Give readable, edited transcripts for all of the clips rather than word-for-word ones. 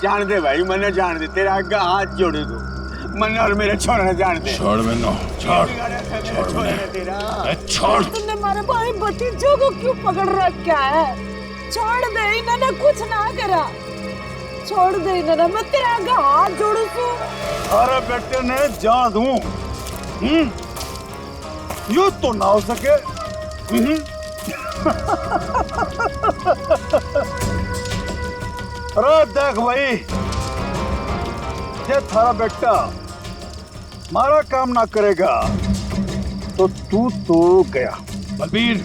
जान दे भाई, मने जान दे, तेरा आगे हाथ जोड़े दो, मने और मेरे छोड़ने जान दे। छोड़ मैंने, छोड़ छोड़। तुमने हमारे भाई भतीजों को क्यों पकड़ रखा है? छोड़ दे, इन्होंने कुछ ना करा, छोड़ दे इन्होंने, मैं तेरे आगे हाथ जोड़ू तू। अरे बेटे ने जा दूं, यू तो ना हो सके। अरे देख भाई, ये थारा बेटा हमारा काम ना करेगा तो तू तो गया। बलबीर,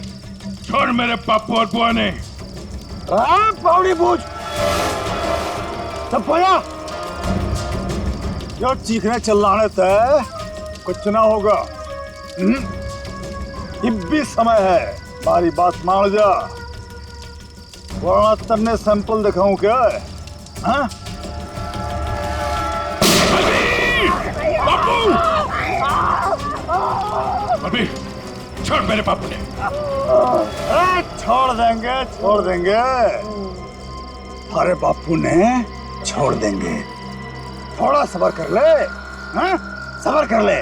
छोड़ मेरे पापू और बुआ ने। पावड़ी पूछ सब पाया, जो चीखने चिल्लाने थे कुछ ना होगा। भी समय है, हमारी बात मान जा, वरना तन्ने सैंपल दिखाऊं क्या? हाँ? बलबीर, छोड़ मेरे पापू ने। छोड़ देंगे, छोड़ देंगे, अरे बापू ने छोड़ देंगे। थोड़ा सब्र कर ले, हाँ? सब्र कर ले,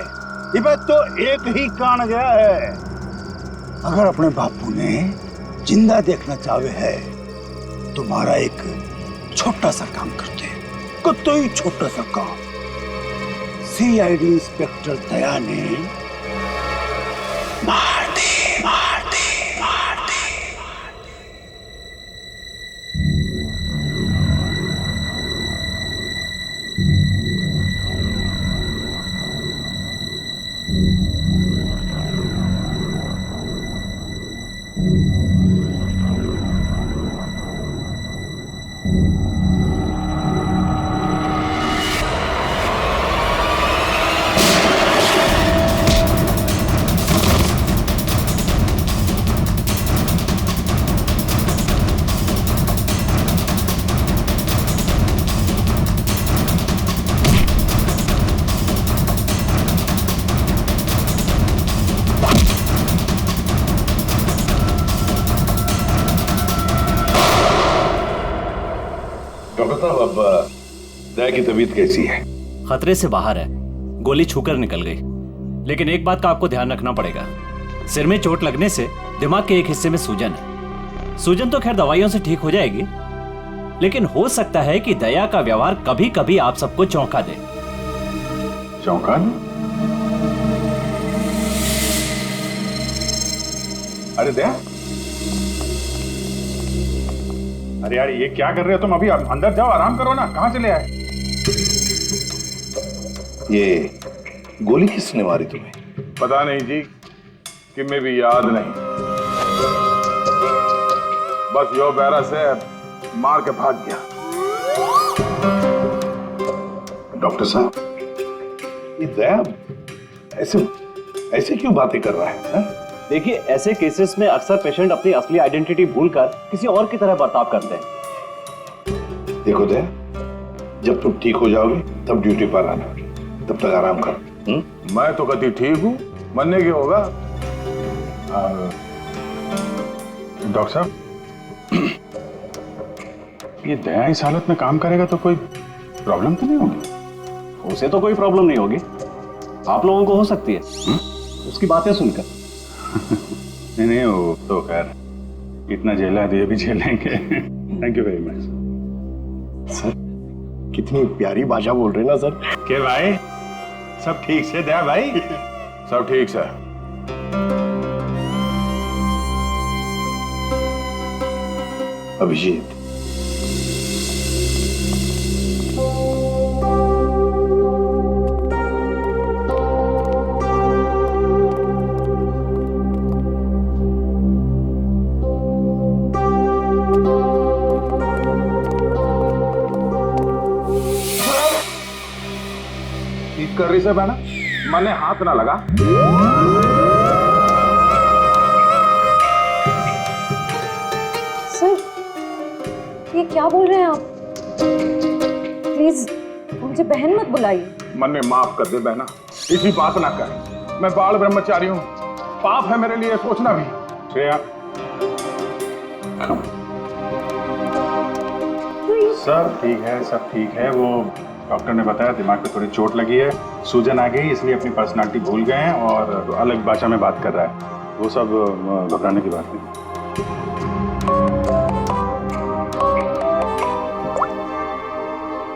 ये बात तो एक ही कान गया है। अगर अपने बापू ने जिंदा देखना चाहे है, तुम्हारा एक छोटा सा काम करते हैं, कोई छोटा सा काम। सीआईडी इंस्पेक्टर दया ने मार दे, मार दे, मार दे। अब दया की तबीयत कैसी है? खतरे से बाहर है, गोली छूकर निकल गई। लेकिन एक बात का आपको ध्यान रखना पड़ेगा, सिर में चोट लगने से दिमाग के एक हिस्से में सूजन है। सूजन तो खैर दवाइयों से ठीक हो जाएगी, लेकिन हो सकता है कि दया का व्यवहार कभी कभी आप सबको चौंका दे। चौंका दे? अरे दया, अरे यार ये क्या कर रहे हो तुम? अभी अंदर जाओ, आराम करो ना। कहाँ चले आए? ये गोली किसने मारी तुम्हें? पता नहीं जी, कि मैं भी याद नहीं, बस यो बैरा से मार के भाग गया। डॉक्टर साहब, ये दया ऐसे ऐसे क्यों बातें कर रहा है? देखिए, ऐसे केसेस में अक्सर पेशेंट अपनी असली आइडेंटिटी भूलकर किसी और की तरह बर्ताव करते हैं। देखो दया, जब तुम ठीक हो जाओगे तब ड्यूटी पर आना, तब तक आराम कर। मैं तो कभी ठीक हूँ, मरने के होगा। डॉक्टर साहब, ये दया इस हालत में काम करेगा तो कोई प्रॉब्लम तो नहीं होगी? उसे तो कोई प्रॉब्लम नहीं होगी, आप लोगों को हो सकती है उसकी बातें सुनकर। नहीं नहीं, वो तो खैर इतना झेला है, ये भी झेलेंगे। Thank you very much sir. कितनी प्यारी भाषा बोल रहे ना सर। के भाई, सब ठीक से दया भाई? सब ठीक से। अभिजीत, कर रही से बहना, मैंने हाथ ना लगा। सर, ये क्या बोल रहे हैं आप? प्लीज मुझे बहन मत बुलाइए। मन्ने माफ कर दे बहना, इसी बात ना कर। मैं बाल ब्रह्मचारी हूँ, पाप है मेरे लिए सोचना भी। श्रेया, तो ये सब ठीक है, सब ठीक है। वो डॉक्टर ने बताया दिमाग पे थोड़ी चोट लगी है, सूजन आ गई, इसलिए अपनी पर्सनालिटी भूल गए हैं और अलग भाषा में बात कर रहा है। वो सब घबराने की बात नहीं।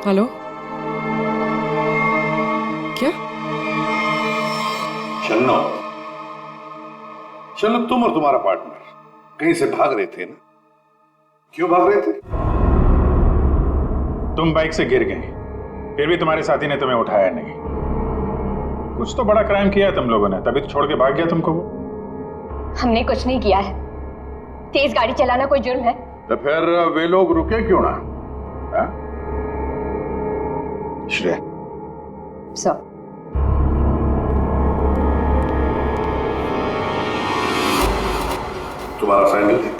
हेलो, क्या? शन्नो, शन्नो, तुम और तुम्हारा पार्टनर कहीं से भाग रहे थे ना? क्यों भाग रहे थे? तुम बाइक से गिर गए, फिर भी तुम्हारे साथी ने तुम्हें उठाया नहीं। कुछ तो बड़ा क्राइम किया है तुम लोगों ने, तभी तो छोड़ के भाग गया तुमको वो। हमने कुछ नहीं किया है। तेज गाड़ी चलाना कोई जुर्म है? तो फिर वे लोग रुके क्यों ना? हा? श्रेया, सर, तुम्हारा सैंडल है?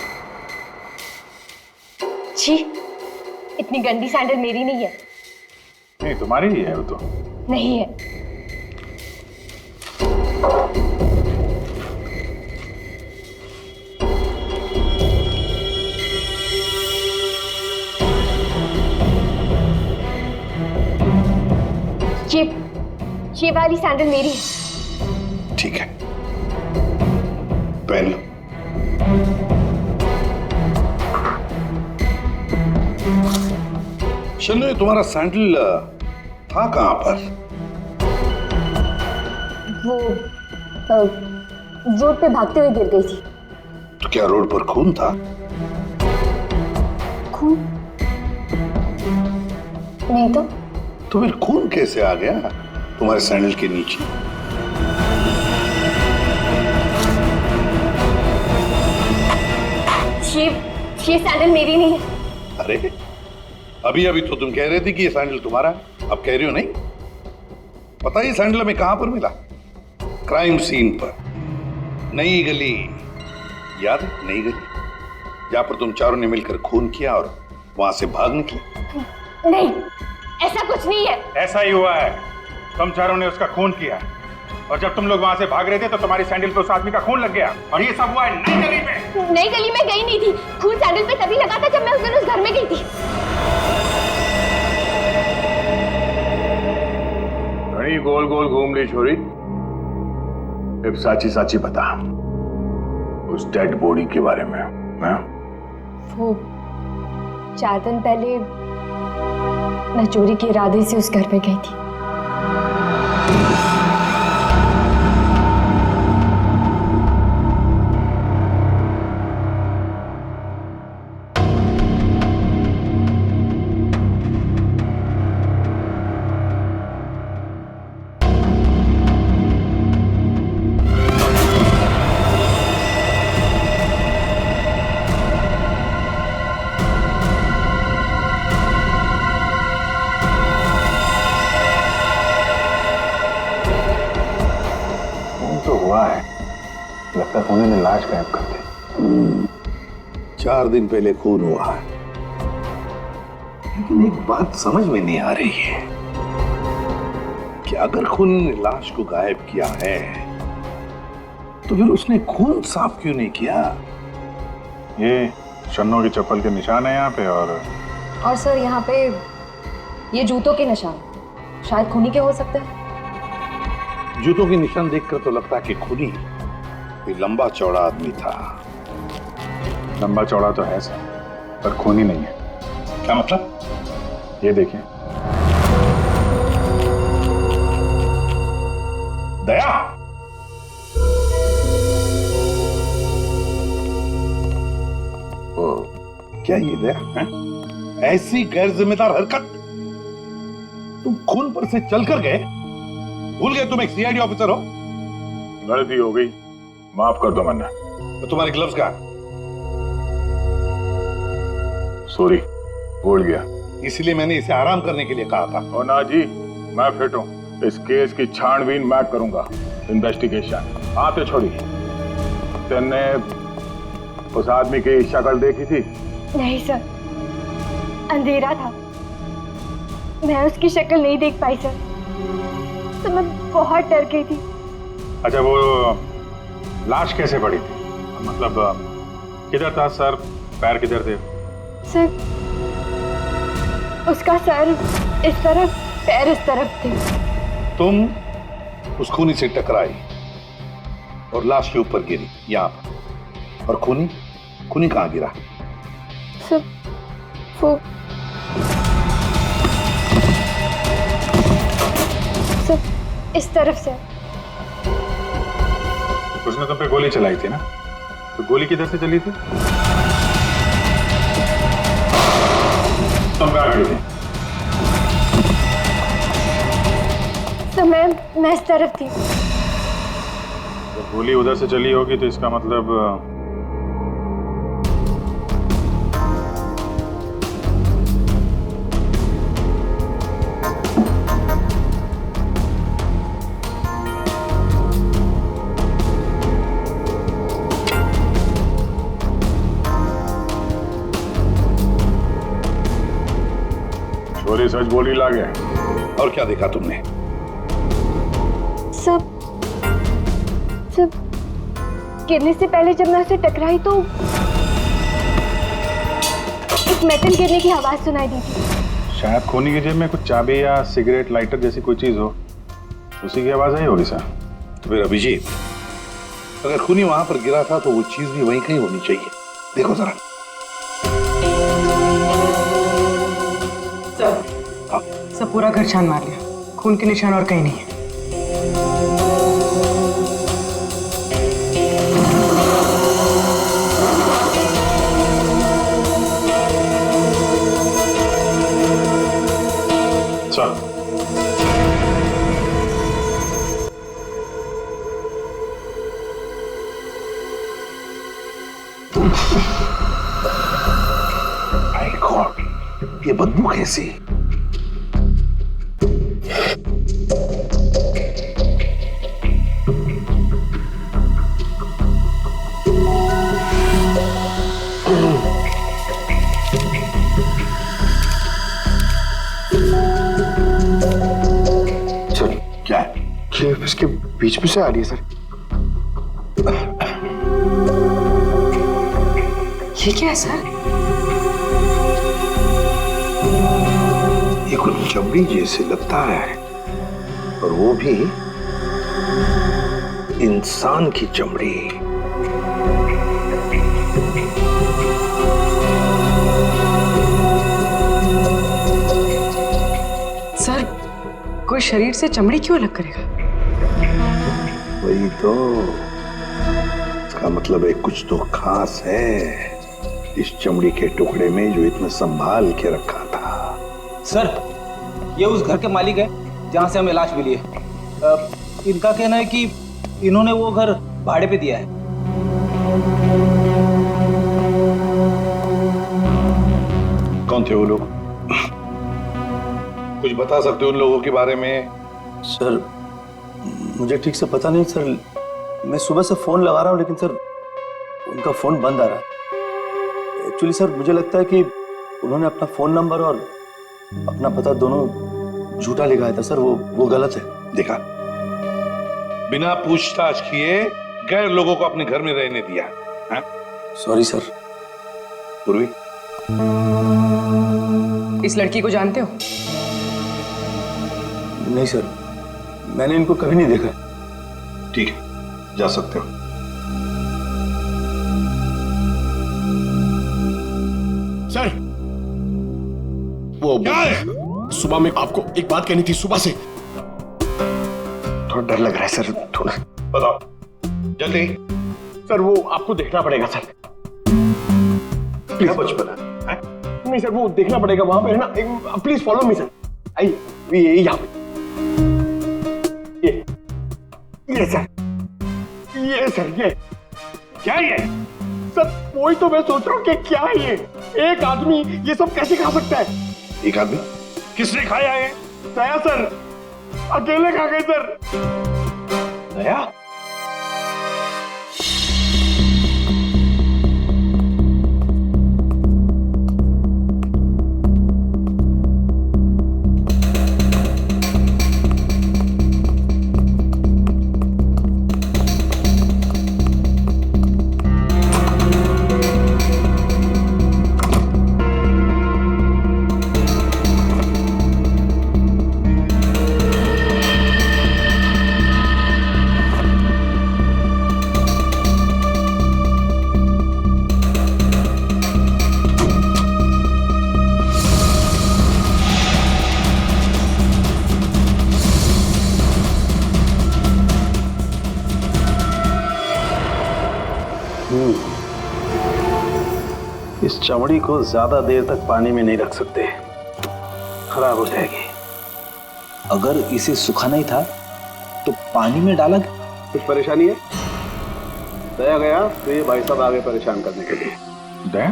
छी, इतनी गंदी सैंडल मेरी नहीं है। नहीं, तुम्हारी ही है वो तो। नहीं है। ये वाली सैंडल मेरी है। ठीक है, पहन लो। शन्नो, ये तुम्हारा सैंडल था कहां पर? वो रोड पे भागते हुए गिर गई थी। तो क्या रोड पर खून था? खून? नहीं तो फिर खून कैसे आ गया तुम्हारे सैंडल के नीचे? ये सैंडल मेरी नहीं है। अरे, अभी अभी तो तुम कह रहे थे कि ये सैंडल तुम्हारा है, अब कह रही हो नहीं? पता है ये सैंडल हमें कहां पर मिला? क्राइम सीन पर, नई गली। याद है नई गली, जहां पर तुम चारों ने मिलकर खून किया और वहां से भाग निकले? नहीं, ऐसा कुछ नहीं है। ऐसा ही हुआ है, तुम चारों ने उसका खून किया और जब तुम लोग वहां से भाग रहे थे तो तुम्हारी सैंडल पे उस आदमी का खून लग गया और ये सब हुआ है नई गली में। नई गली में गई नहीं थी, खून सैंडल पे तभी लगा था जब मैं उस दिन उस घर में गई थी। घड़ी गोल गोल घूम ली छोरी। अब साची साची बता उस डेड बॉडी के बारे में। हाँ? वो 4 दिन पहले मैं चोरी के इरादे से उस घर में गई थी। लगता है उन्होंने लाश गायब कर दी। 4 दिन पहले खून हुआ है, लेकिन एक बात समझ में नहीं आ रही है कि अगर खून ने लाश को गायब किया है तो फिर उसने खून साफ क्यों नहीं किया? ये शन्नो की चप्पल के निशान है यहाँ पे और सर यहाँ पे ये जूतों के निशान शायद खूनी के हो सकते हैं। जूतों के निशान देखकर तो लगता है कि खूनी कोई लंबा चौड़ा आदमी था। लंबा चौड़ा तो है सर, पर खूनी नहीं है। क्या मतलब? ये देखिए। दया, क्या ये दया है? ऐसी गैर जिम्मेदार हरकत? तुम खून पर से चलकर गए? भूल गए तुम एक सीआईडी ऑफिसर हो? गलती हो गई, माफ कर दो मन्ना। तो तुम्हारे ग्लव्स कहाँ? सॉरी, भूल गया। इसलिए मैंने इसे आराम करने के लिए कहा था। और ना जी, मैं फिट हूँ। इस केस की छानबीन मैं करूंगा, इन्वेस्टिगेशन। आप तो छोड़िए। तुमने उस आदमी की शक्ल देखी थी? नहीं सर, अंधेरा था, मैं उसकी शक्ल नहीं देख पाई सर, तो मैं बहुत डर गई थी। अच्छा, वो लाश कैसे पड़ी थी? मतलब किधर था सर, पैर किधर थे? सर उसका सर इस तरफ, पैर इस तरफ थे। तुम उस खूनी से टकराई और लाश के ऊपर गिरी यहाँ पर। और खूनी खूनी कहाँ गिरा? सब वो सब इस तरफ से। उसने तुम पे गोली चलाई थी ना, तो गोली किधर से चली थी? तुम कहाँ खड़ी थी? तो मैं इस तरफ थी। जब गोली उधर से चली होगी तो इसका मतलब छोरी सच बोली लागे। और क्या देखा तुमने? सब गिरने से पहले जब मैं उसे टकराई तो एक मेटल गिरने की आवाज सुनाई दी थी। शायद खूनी की जेब में कुछ चाबी या सिगरेट लाइटर जैसी कोई चीज हो, उसी की आवाज आई होगी सर। तो फिर अभिजीत, अगर खूनी वहां पर गिरा था तो वो चीज भी वहीं कहीं होनी चाहिए। देखो जरा। सब पूरा घर छान मार लिया, खून के निशान और कहीं नहीं है। माय गॉड, ये बदबू कैसी? सर क्या है? ये इसके बीच में से आ रही है सर। ये क्या है सर? ये कुछ चमड़ी जैसे लगता है, और वो भी इंसान की चमड़ी। सर कोई शरीर से चमड़ी क्यों अलग करेगा? वही तो, इसका मतलब है कुछ तो खास है इस चमड़ी के टुकड़े में जो इतना संभाल के रखा था। सर, ये उस घर के मालिक है जहाँ से हमें लाश मिली है। इनका कहना है कि इन्होंने वो घर भाड़े पे दिया है। कौन थे वो लोग? कुछ बता सकते हो उन लोगों के बारे में? सर मुझे ठीक से पता नहीं सर, मैं सुबह से फोन लगा रहा हूँ लेकिन सर उनका फोन बंद आ रहा है। एक्चुअली सर मुझे लगता है कि उन्होंने अपना फोन नंबर और अपना पता दोनों झूठा लिखाया था सर, वो गलत है। देखा, बिना पूछताछ किए गैर लोगों को अपने घर में रहने दिया। Sorry sir. पूर्वी, इस लड़की को जानते हो? नहीं सर, मैंने इनको कभी नहीं देखा। ठीक है, जा सकते हो। सर वो क्या है? सुबह में आपको एक बात कहनी थी, सुबह से थोड़ा डर लग रहा है सर। थोड़ा बताओ जल्दी। सर वो आपको देखना पड़ेगा सर। क्या बचपना है? नहीं सर, वो देखना पड़ेगा वहां पे है ना। Please follow me sir. आइए, ये यहाँ पे, ये सर, ये सर, ये क्या है? ये सर वही तो मैं सोच रहा हूँ कि क्या है ये? एक आदमी ये सब कैसे खा सकता है? एक आदमी? किसने खाया है? दया सर, अकेले खा गए सर। दया? इस चमड़ी को ज्यादा देर तक पानी में नहीं रख सकते, खराब हो जाएगी। अगर इसे सुखाना ही था तो पानी में डाला। कुछ परेशानी है? दया गया तो ये भाई साहब आगे परेशान करने के लिए। दया?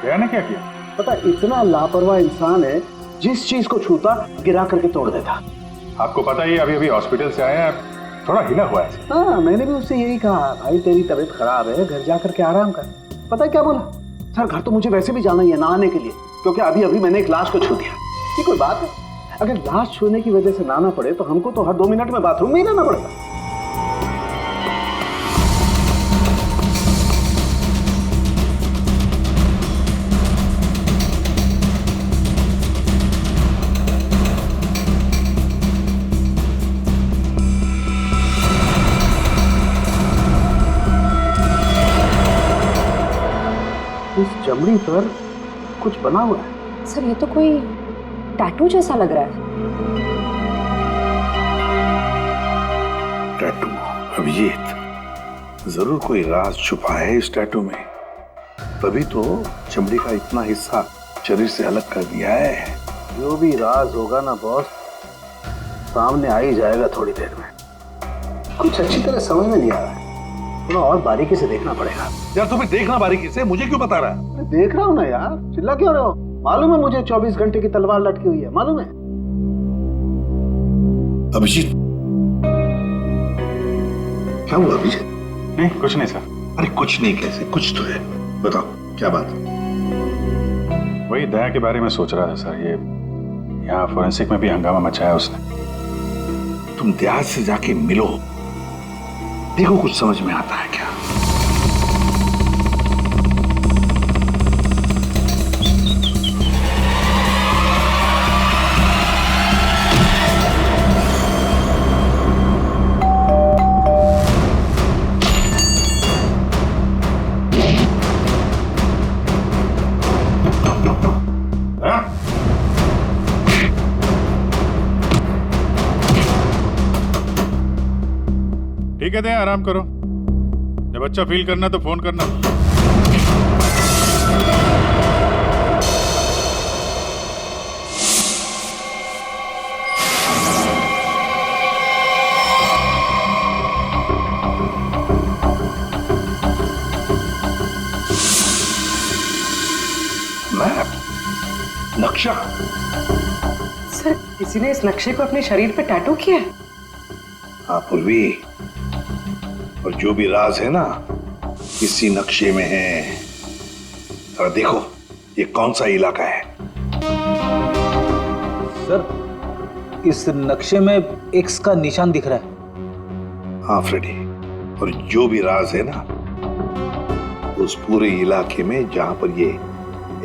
दया ने क्या किया? पता, इतना लापरवाह इंसान है, जिस चीज को छूता गिरा करके तोड़ देता। आपको पता ही अभी अभी हॉस्पिटल से आया, थोड़ा हिला हुआ है। हाँ, मैंने भी उससे यही कहा, भाई तेरी तबीयत खराब है, घर जा करके आराम कर। पता है क्या बोला? सर घर तो मुझे वैसे भी जाना ही है नहाने के लिए, क्योंकि अभी अभी मैंने एक लाश को छू दिया। ये कोई बात है? अगर लाश छूने की वजह से नहाना पड़े तो हमको तो हर 2 मिनट में बाथरूम में ही रहना पड़ेगा। इस चमड़ी पर कुछ बना हुआ है। सर ये तो कोई टैटू जैसा लग रहा है। टैटू? अभिजीत, जरूर कोई राज छुपा है इस टैटू में, तभी तो चमड़ी का इतना हिस्सा शरीर से अलग कर दिया है। जो भी राज होगा ना बॉस, सामने आ ही जाएगा थोड़ी देर में। कुछ अच्छी तरह समझ में नहीं आ रहा है, थोड़ा और बारीकी से देखना पड़ेगा। यार तुम्हें देखना बारीकी से, मुझे क्यों बता रहा है? देख रहा हूँ ना यार, चिल्ला क्यों रहे हो? मालूम है मुझे 24 घंटे की तलवार लटकी हुई है, मालूम है। अभिजीत, क्या हुआ अभिजीत? नहीं कुछ नहीं सर। अरे कुछ नहीं कैसे? कुछ तो है, बताओ क्या बात? वही दया के बारे में सोच रहा था सर। ये यहाँ फोरेंसिक में भी हंगामा मचाया उसने। तुम दया से जाके मिलो, देखो कुछ समझ में आता है क्या। ठीक है दया, आराम करो। जब अच्छा फील करना तो फोन करना। मैप? नक्शा? सर किसी ने इस नक्शे को अपने शरीर पे टैटू किया है। हाँ पूर्वी, और जो भी राज है ना इसी नक्शे में है। जरा देखो ये कौन सा इलाका है। सर इस नक्शे में एक्स का निशान दिख रहा है। हाँ फ्रेडी, और जो भी राज है ना उस पूरे इलाके में जहां पर ये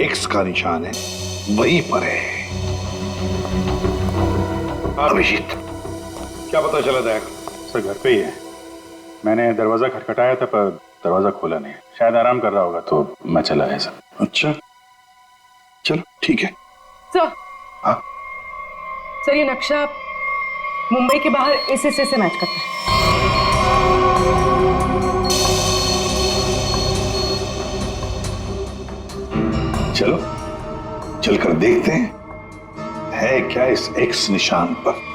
एक्स का निशान है वहीं पर है। अभिजीत, क्या पता चला दया? सर घर पे ही है। मैंने दरवाजा खटखटाया था पर दरवाजा खोला नहीं। शायद आराम कर रहा होगा तो मैं चला आया सर। अच्छा चलो ठीक है। सर, हाँ सर ये नक्शा मुंबई के बाहर इस हिस्से से मैच करता है। चलो चलकर देखते हैं है क्या इस एक्स निशान पर।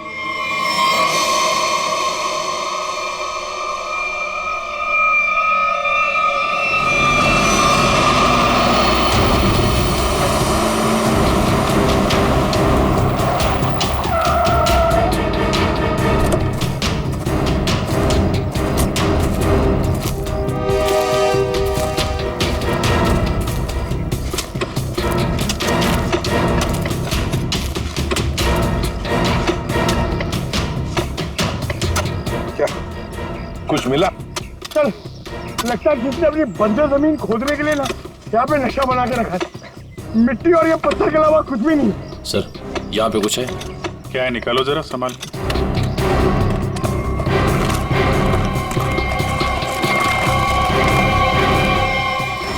कुछ मिला? चल, लगता है किसने अपनी बंजर जमीन खोदने के लिए ना यहाँ पे नक्शा बना के रखा है। मिट्टी और ये पत्थर के अलावा कुछ भी नहीं। सर यहाँ पे कुछ है। क्या है? निकालो जरा संभाल।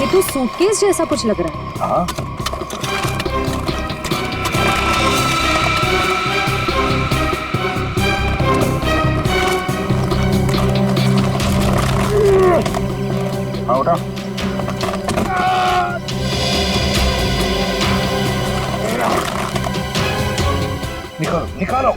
ये तो सूटकेस जैसा कुछ लग रहा है। हाँ हाँ उठा। निकालो निकालो।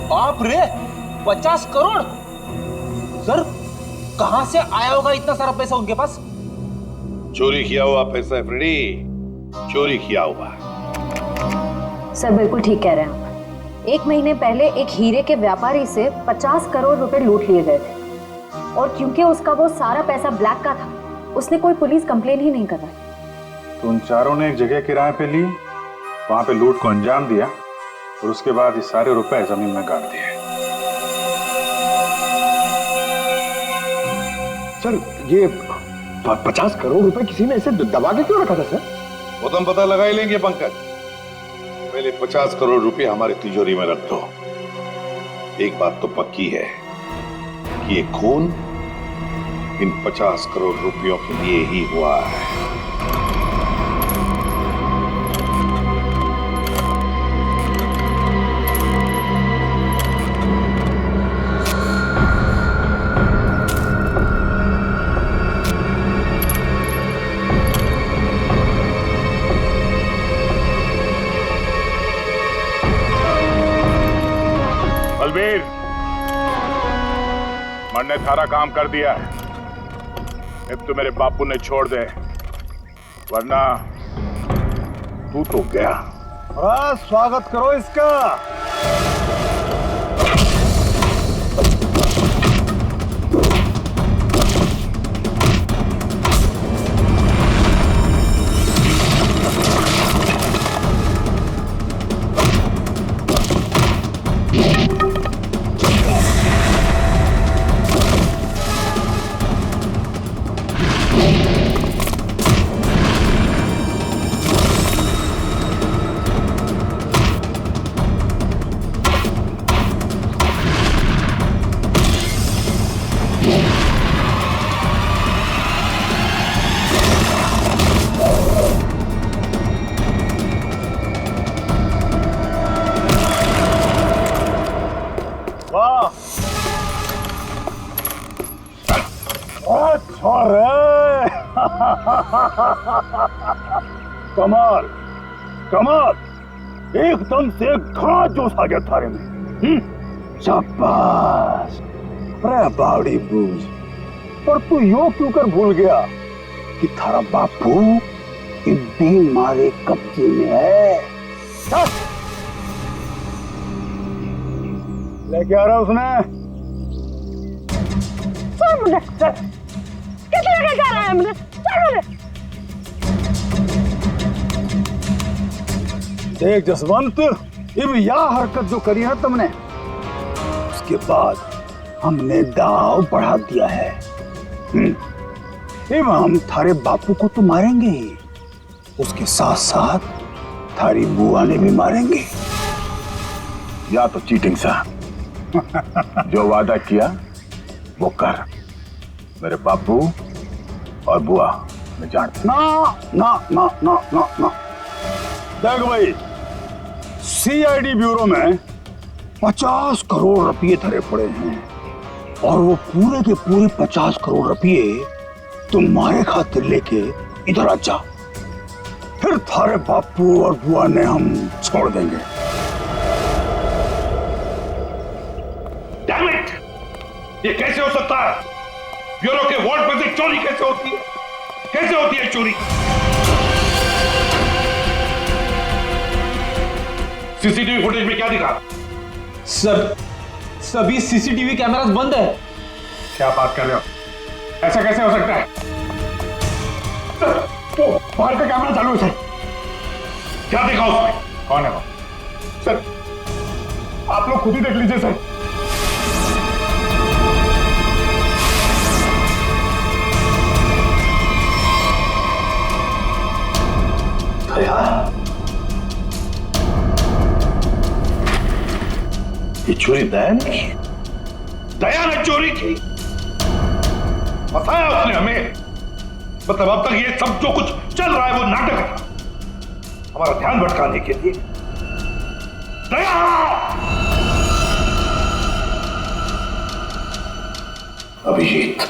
बाप रे, 50 करोड़। सर, कहां से आया होगा इतना सारा पैसा उनके पास? चोरी किया हुआ पैसा है फ्रेडी, चोरी किया हुआ। सर बिल्कुल ठीक कह रहे हैं आप। 1 महीने पहले एक हीरे के व्यापारी से 50 करोड़ रुपए लूट लिए गए थे और क्योंकि उसका वो सारा पैसा ब्लैक का था, उसने कोई पुलिस कंप्लेन ही नहीं करवाई। तो उन चारों ने एक जगह किराए पे ली, वहां पे लूट को अंजाम दिया और उसके बाद ये सारे रुपए जमीन में गाड़ दिए। सर ये 50 करोड़ रुपए किसी ने ऐसे दबा के क्यों रखा था सर? वो तो हम पता लगा ही लेंगे पंकज। पहले 50 करोड़ रुपए हमारी तिजोरी में रख दो। एक बात तो पक्की है कि ये खून इन 50 करोड़ रुपयों के लिए ही हुआ है। बलबीर, मैंने सारा काम कर दिया है। अब तो मेरे बापू ने छोड़ दे, वरना तू तो गया। स्वागत करो इसका। कमाल कमाल, एकदम से घना जोश आ गया थारे में। शाबाश। अरे बावड़ी बूझ, पर तू यो क्यों कर भूल गया कि थारा बापू इतनी मारे कब्जे में है। लेके आ रहा उसने। कितने लेके जा रहा है हमने? देख जसवंत, अब यह हरकत जो करी है तुमने, उसके बाद हमने दाव बढ़ा दिया है। अब हम थारे बापू को तो मारेंगे ही, उसके साथ साथ थारी बुआ ने भी मारेंगे। या तो चीटिंग सा जो वादा किया वो कर। मेरे बापू और बुआ मैं जानता। ना ना ना ना ना ना। देख भाई, सीआईडी ब्यूरो में 50 करोड़ रुपये धरे पड़े हैं और वो पूरे के पूरे 50 करोड़ रुपये तुम्हारे खातिर लेके इधर आ जा, फिर थारे बापू और बुआ ने हम छोड़ देंगे। Damn it! ये कैसे हो सकता है? ब्यूरो के वार्ड में से चोरी कैसे होती है? कैसे होती है चोरी? सीसीटीवी फुटेज में क्या दिखा? सर, सभी सीसीटीवी कैमरास बंद है। क्या बात कर रहे हो? ऐसा कैसे हो सकता है? सर, वो बाहर का कैमरा चालू है सर। क्या देखा उसमें? कौन है वो? सर, आप लोग खुद ही देख लीजिए सर। ये चोरी दया ने की? दया ने चोरी की? बताया उसने हमें। मतलब अब तक ये सब जो कुछ चल रहा है वो नाटक था, हमारा ध्यान भटकाने के लिए। दया! अभिजीत,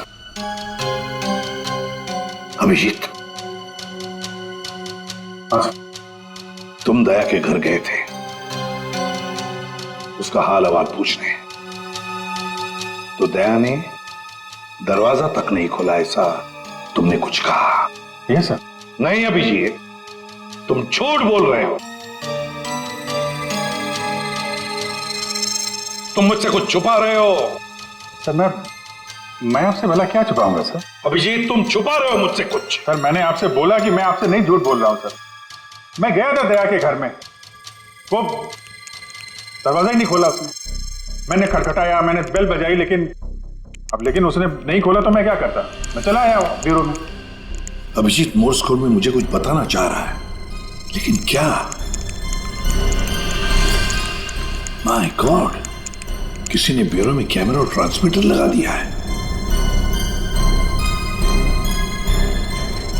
अभिजीत, तुम दया के घर गए थे उसका हाल अहवाल पूछने, तो दया ने दरवाजा तक नहीं खोला, ऐसा तुमने कुछ कहा? Yes sir. नहीं अभिजीत, तुम झूठ बोल रहे हो। तुम मुझसे कुछ छुपा रहे हो। सर मैं आपसे भला क्या छुपाऊंगा सर? अभिजीत, तुम छुपा रहे हो मुझसे कुछ। सर मैंने आपसे बोला कि मैं आपसे नहीं झूठ बोल रहा हूं सर। मैं गया था दया के घर में, वो दरवाजा ही नहीं खोला उसने। मैंने खटखटाया, मैंने बेल बजाई, लेकिन उसने नहीं खोला तो मैं क्या करता? मैं चला आया ब्यूरो में। अभिजीत मोर्स कोड में मुझे कुछ बताना चाह रहा है, लेकिन क्या? माय गॉड, किसी ने ब्यूरो में कैमरा और ट्रांसमीटर लगा दिया है।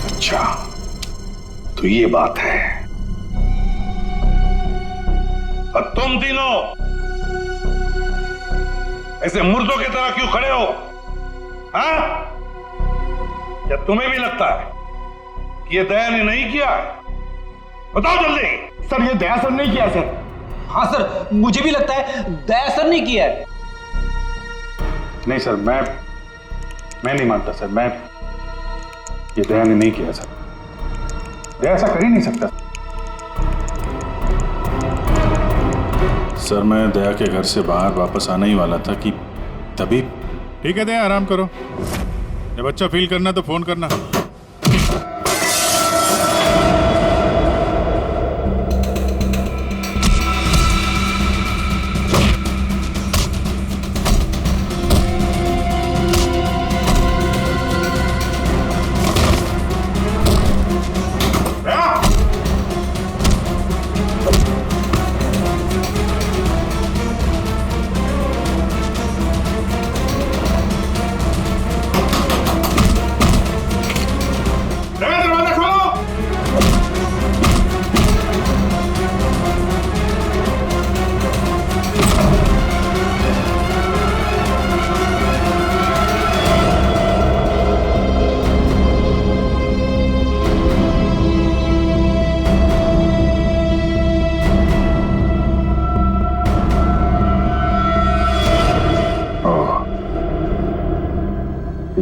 अच्छा, तो ये बात है। और तुम तीनों ऐसे मुर्दों की तरह क्यों खड़े हो? हाँ? क्या तुम्हें भी लगता है कि ये दया ने नहीं किया? बताओ जल्दी। सर ये दया सर नहीं किया सर। हाँ सर, मुझे भी लगता है दया सर ने किया है। नहीं सर, मैं नहीं मानता सर। ये दया ने नहीं किया सर। दया ऐसा कर ही नहीं सकता सर। मैं दया के घर से बाहर वापस आने ही वाला था कि तभी। ठीक है दया, आराम करो। जब अच्छा फील करना तो फोन करना।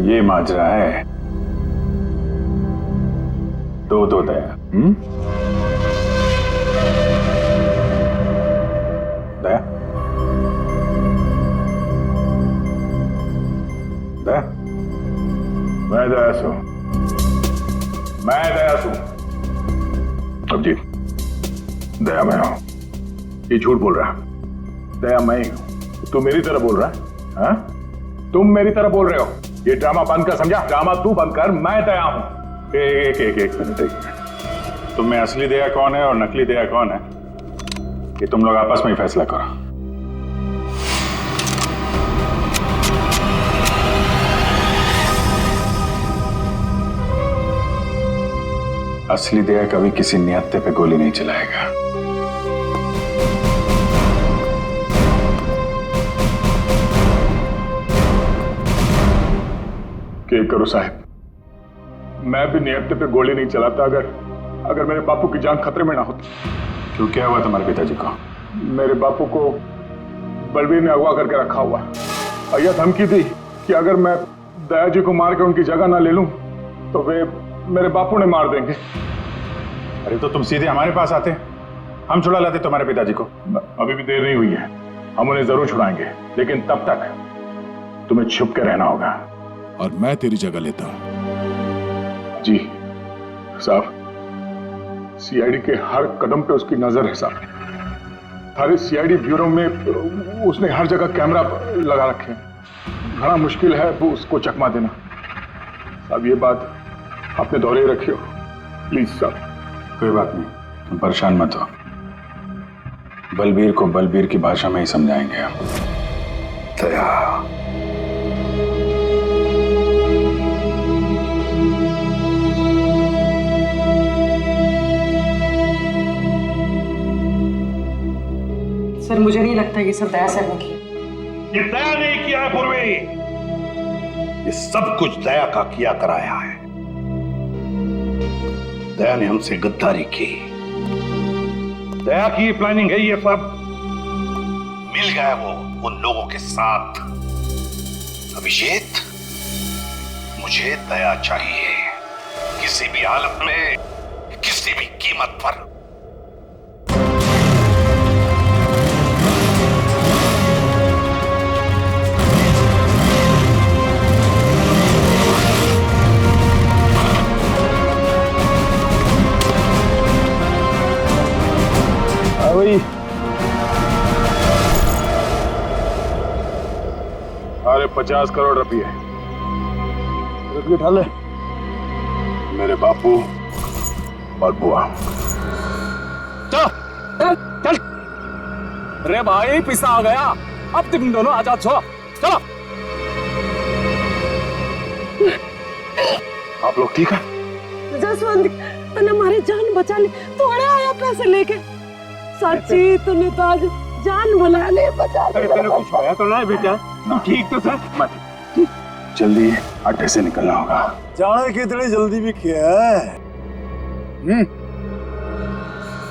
ये माजरा है। दो दया। दया, दया, मैं दया सू। अब जी, दया मैं हूं। ये झूठ बोल रहा है। दया मैं ही हूं। तू मेरी तरह बोल रहा है? हाँ? तुम मेरी तरह बोल रहे हो। ये ड्रामा बंद कर, समझा? ड्रामा तू बंद कर, मैं दया हूं। एक मिनट। तुम में असली दया कौन है और नकली दया कौन है, ये तुम लोग आपस में ही फैसला करो। असली दया कभी किसी निहत्थे पे गोली नहीं चलाएगा। क्या करो साहब, मैं भी निहत्थे पे गोली नहीं चलाता अगर मेरे बापू की जान खतरे में ना होती। क्यों, क्या हुआ तुम्हारे पिताजी को? मेरे बापू को बलबीर ने अगवा करके रखा हुआ। भैया धमकी दी कि अगर मैं दया जी को मार के उनकी जगह ना ले लूं तो वे मेरे बापू ने मार देंगे। अरे तो तुम सीधे हमारे पास आते, हम छुड़ा लाते तुम्हारे पिताजी को। अभी भी देर नहीं हुई है, हम उन्हें जरूर छुड़ाएंगे, लेकिन तब तक तुम्हें छुप के रहना होगा। और मैं तेरी जगह लेता हूं। जी साहब, सीआईडी के हर कदम पे उसकी नजर है साहब। सारे सीआईडी ब्यूरो में उसने हर जगह कैमरा लगा रखे हैं। बड़ा मुश्किल है वो उसको चकमा देना। साहब ये बात अपने दौरे रखियो प्लीज साहब। कोई बात नहीं, तुम परेशान मत हो। बलबीर को बलबीर की भाषा में ही समझाएंगे हम। दया, सर मुझे नहीं लगता ये सब दया सर ने की। ये दया नहीं किया है पूर्वी, ये सब कुछ दया का किया कराया है। दया ने हमसे गद्दारी की, दया की प्लानिंग है ये सब। मिल गया वो उन लोगों के साथ। अभिषेक, मुझे दया चाहिए, किसी भी हालत में, किसी भी कीमत पर। अरे 50 करोड़ रुपये उठा ले। मेरे बापू और बुआ। चल। अरे भाई पिसा आ गया, अब तुम दोनों आजाद हो। चलो। आप लोग ठीक है? जसवंत, तूने हमारी जान बचा ली, तोड़े आया पैसे लेके। सच्ची तूने तो आज जान बुला ले, बचा ले। तेरे कुछ होया तो ना बेटा? ठीक तो सर। मत जल्दी अड्डे से निकलना होगा। जाने की इतनी जल्दी भी क्या है?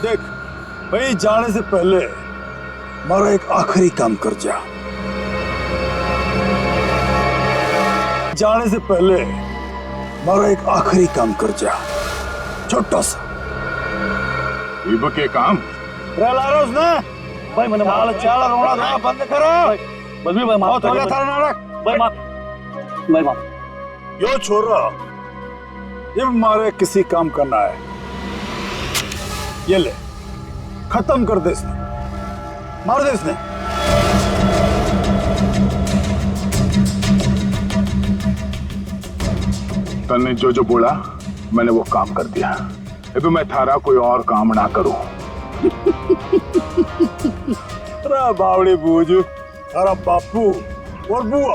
देख भाई, जाने से पहले हमारा एक आखिरी काम कर जा। जाने से पहले हमारा एक आखिरी काम कर जा, छोटा सा। इब के काम लारोस ना भाई, मैंने माल चाला रोना था, बंद करो। बस भी भाई माफ हो गया था नाटक। भाई माफ, भाई माफ। यो छोरा, ये हमारे किसी काम करना है, ये ले, खत्म कर दे इसने, मार दे इसने। तन्ने जो जो बोला मैंने वो काम कर दिया। अभी मैं थारा कोई और काम ना करूं। बावड़े बूझ, तारा बापू और बुआ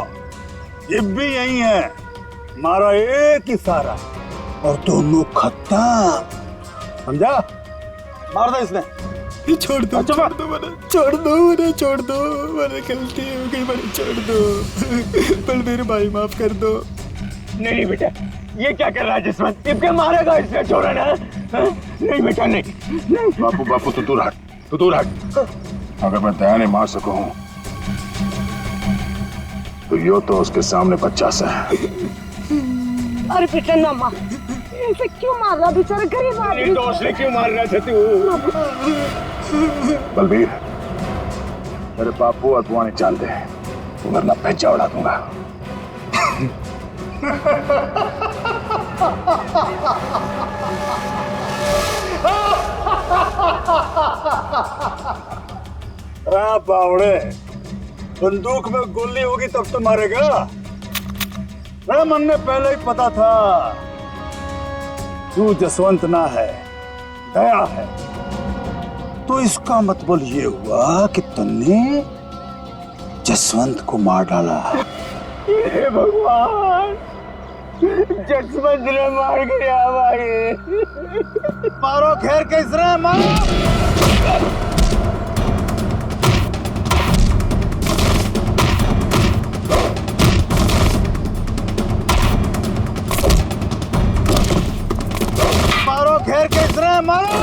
ये भी यही है, हमारा एक ही सारा, और दोनों खत्म। समझा? मार दे इसने। छोड़ दो, छोड़ दो मैंने, छोड़ दो मैंने, छोड़ दो मैंने, गलती हो गई मैंने, छोड़ दो। बलबीर भाई माफ कर दो। नहीं बेटा, ये क्या कर रहा है जसवंत? इब के मारेगा इसने, छोड़ा ना। नहीं बेटा, नहीं। बापू बापू तू दूर हट, तू दूर हट। अगर मैं दया ने मार सकूं तो यो तो उसके सामने 50 है। अरे बेटा ना मार, ऐसे क्यों मार रहा बेचारा गरीब आदमी? दोस्त ने क्यों मार रहा था तू? बलबीर, मेरे बापू और बुआ ने चाल दे, वरना भेजा उड़ा दूंगा। बावड़े, बंदूक में गोली होगी तब तो मारेगा। मन ने पहले ही पता था तू जसवंत ना है, दया है। तो इसका मतलब ये हुआ कि तुमने जसवंत को मार डाला। हे भगवान, जसवंत ने मार गया भाई। मारो खैर कैसे मारो। मारो खैर कैसे मारो।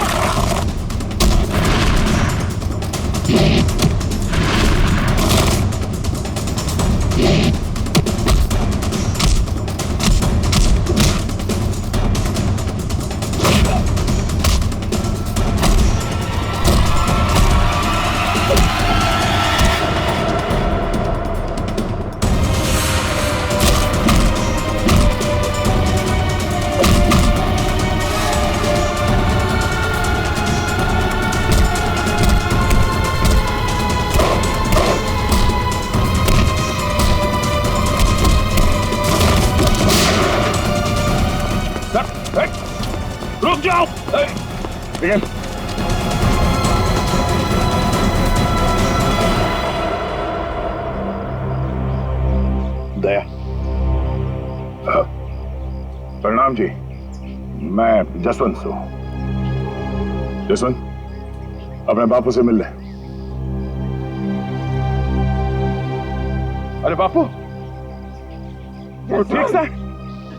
रुक जाओ। जसवंत सो। जसवंत, अपने बापू से मिल ले। अरे बापू, तू ठीक सा?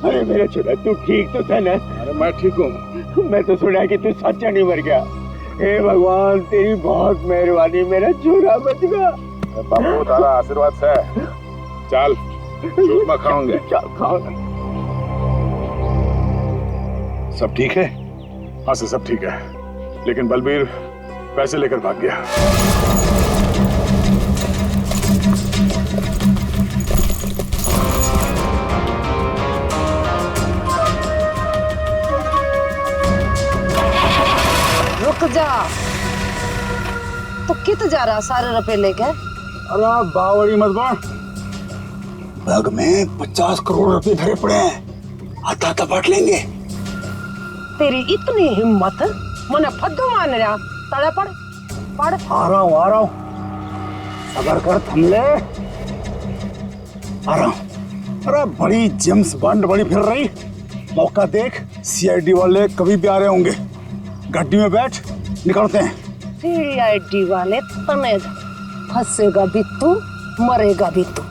अरे मेरा छोटा, तू ठीक तो था ना? अरे मैं ठीक हूँ। मैं तो सुना कि तू सच्चा नहीं मर गया। हे भगवान, तेरी बहुत मेहरबानी, मेरा छोरा बच गया। बापू तारा आशीर्वाद से चल चूरमा खाओगे। चल खाओ। सब ठीक है? हाँ सर, सब ठीक है, लेकिन बलबीर पैसे लेकर भाग गया। रुक जा, तो कित जा रहा सारे रुपए लेके? अरे बावड़ी मत बन, बैग में 50 करोड़ रुपए भरे पड़े हैं, आता बांट लेंगे। तेरी इतनी हिम्मत, मने फद्दू मान रहा। तड़े पड़ पड़। आ रहा हूँ, सबर कर, थम ले। आ रहा हूँ। अरे बड़ी जेम्स बॉन्ड बड़ी फिर रही, मौका देख। सीआईडी वाले कभी भी आ रहे होंगे। गाड़ी में बैठ, निकलते हैं। सीआईडी वाले तने फंसेगा भी तू, मरेगा भी तू।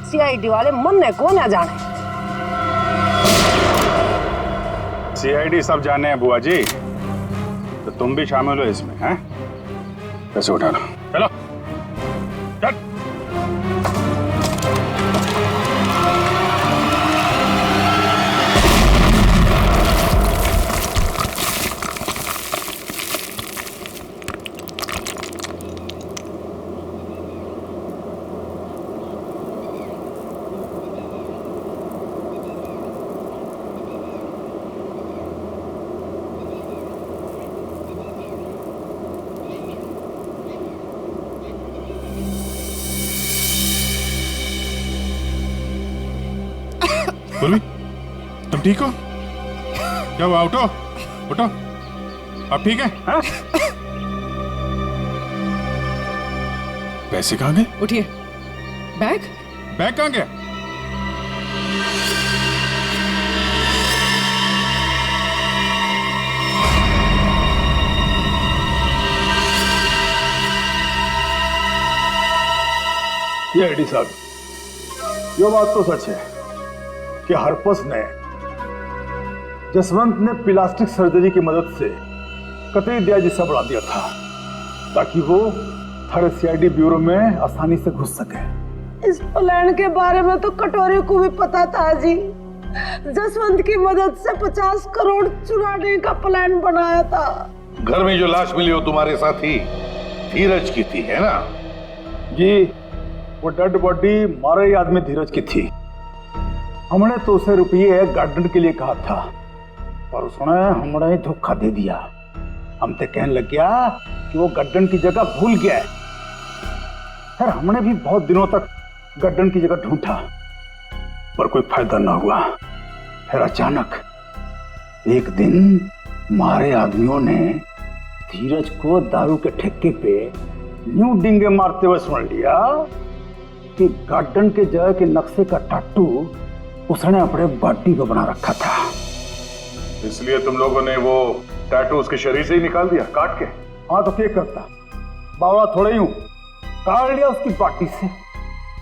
सीआईडी वाले मरने को ना जाने। सीआईडी सब जाने हैं बुआ जी, तो तुम भी शामिल हो इसमें, हैं? पैसे उठाना, चलो चल। बोली, तुम ठीक हो? क्या हुआ? उठो उठो, अब ठीक है? हाँ? पैसे कहाँ गए? उठिए। बैग कहाँ गया? सीआईडी साहब, ये बात तो सच है कि हरपस ने, जसवंत ने प्लास्टिक सर्जरी की मदद से कतई दया जिसा बढ़ा दिया था ताकि वो हर सीआईडी ब्यूरो में आसानी से घुस सके। इस प्लान के बारे में तो कटोरे को भी पता था जी। जसवंत की मदद से 50 करोड़ चुराने का प्लान बनाया था। घर में जो लाश मिली वो तुम्हारे साथी धीरज की थी, है ना? जी, वो डेड बॉडी मारे ही आदमी धीरज की थी। हमने तो उसे रुपये गार्डन के लिए कहा था, पर उसने हमने धोखा दे दिया। हम तो कहने लग गया कि वो गड्ढन की जगह भूल गया है। फिर हमने भी बहुत दिनों तक गड्ढन की जगह ढूंढा, पर कोई फायदा ना हुआ। फिर अचानक एक दिन मारे आदमियों ने धीरज को दारू के ठेके पे न्यू डिंगे मारते हुए सुन लिया कि गार्डन के जगह के नक्शे का टाटू उसने अपने बॉडी को बना रखा था। इसलिए तुम लोगों ने वो टैटू उसके शरीर से ही निकाल दिया, काट के? हाँ, तो क्या करता, बावड़ा थोड़ा ही हूं, काट लिया उसकी बॉडी से।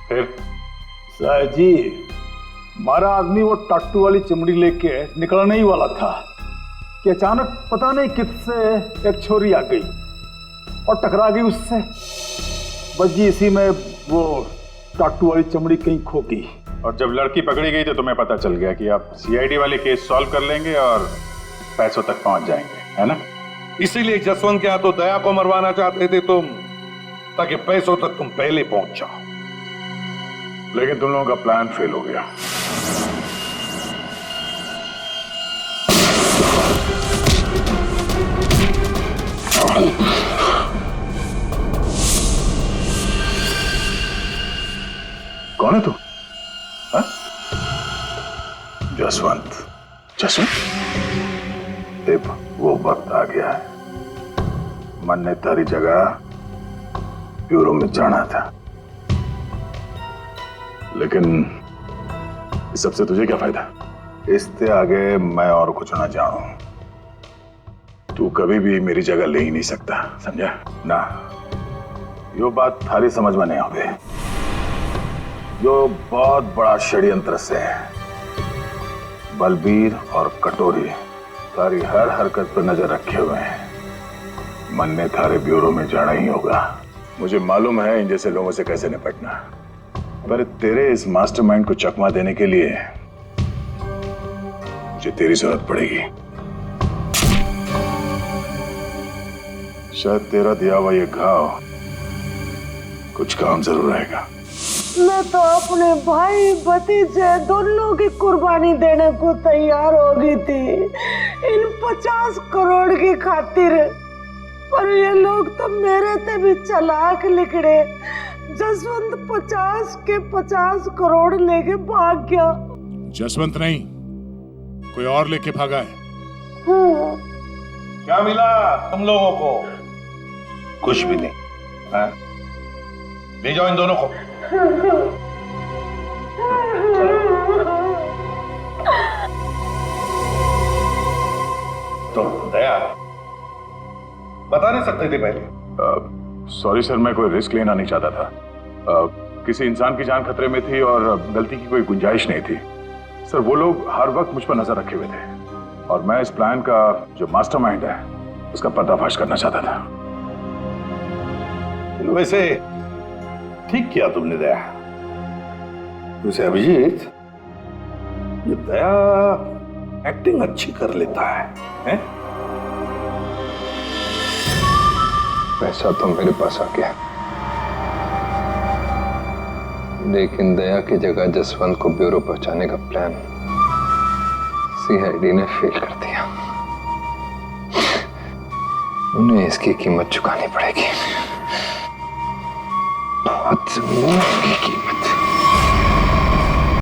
फिर सर जी, हमारा आदमी वो टाटू वाली चमड़ी लेके निकलने ही वाला था कि अचानक पता नहीं किससे एक छोरी आ गई और टकरा गई उससे। बजी इसी में वो टाटू वाली चमड़ी कहीं खो गई। और जब लड़की पकड़ी गई तो तुम्हें पता चल गया कि आप सीआईडी वाले केस सॉल्व कर लेंगे और पैसों तक पहुंच जाएंगे, है ना? इसीलिए जसवंत के हाथों दया को मरवाना चाहते थे तुम, ताकि पैसों तक तुम पहले पहुंच जाओ। लेकिन तुम लोगों का प्लान फेल हो गया। कौन है तू? हाँ? जसवंत। जसवंत? देव, वो वक्त आ गया है। मन ने तारी जगह ब्यूरो में जाना था, लेकिन इस सबसे तुझे क्या फायदा? इससे आगे मैं और कुछ ना जानूं। तू कभी भी मेरी जगह ले ही नहीं सकता, समझा ना? यो बात थारी समझ में नहीं आवे। यो बहुत बड़ा षड्यंत्र से है। बलबीर और कटोरी थारी हर हरकत पर नजर रखे हुए हैं। मन ने थारे ब्यूरो में जाना ही होगा। मुझे मालूम है इन जैसे लोगों से कैसे निपटना, पर तेरे इस मास्टरमाइंड को चकमा देने के लिए मुझे तेरी जरूरत पड़ेगी। शायद तेरा दिया हुआ ये घाव कुछ काम जरूर आएगा। मैं तो अपने भाई भतीजे दोनों की कुर्बानी देने को तैयार हो गई थी इन 50 करोड़ की खातिर, पर ये लोग तो मेरे से भी चालाक निकले। जसवंत 50 के 50 करोड़ लेके भाग गया। जसवंत नहीं, कोई और लेके भागा है। क्या मिला तुम लोगों को? कुछ भी नहीं। हाँ? ले जाओ इन दोनों को। तो दया बता नहीं सकते थे पहले? सॉरी सर, मैं कोई रिस्क लेना नहीं चाहता था। किसी इंसान की जान खतरे में थी और गलती की कोई गुंजाइश नहीं थी। सर वो लोग हर वक्त मुझ पर नजर रखे हुए थे और मैं इस प्लान का जो मास्टरमाइंड है उसका पर्दाफाश करना चाहता था। वैसे ठीक किया तुमने दया। वैसे अभिजीत, ये दया एक्टिंग अच्छी कर लेता है? पैसा तो मेरे पास आ गया, लेकिन दया की जगह जसवंत को ब्यूरो पहुंचाने का प्लान सीआईडी ने फेल कर दिया। उन्हें इसकी कीमत चुकानी पड़ेगी, बहुत महंगी कीमत।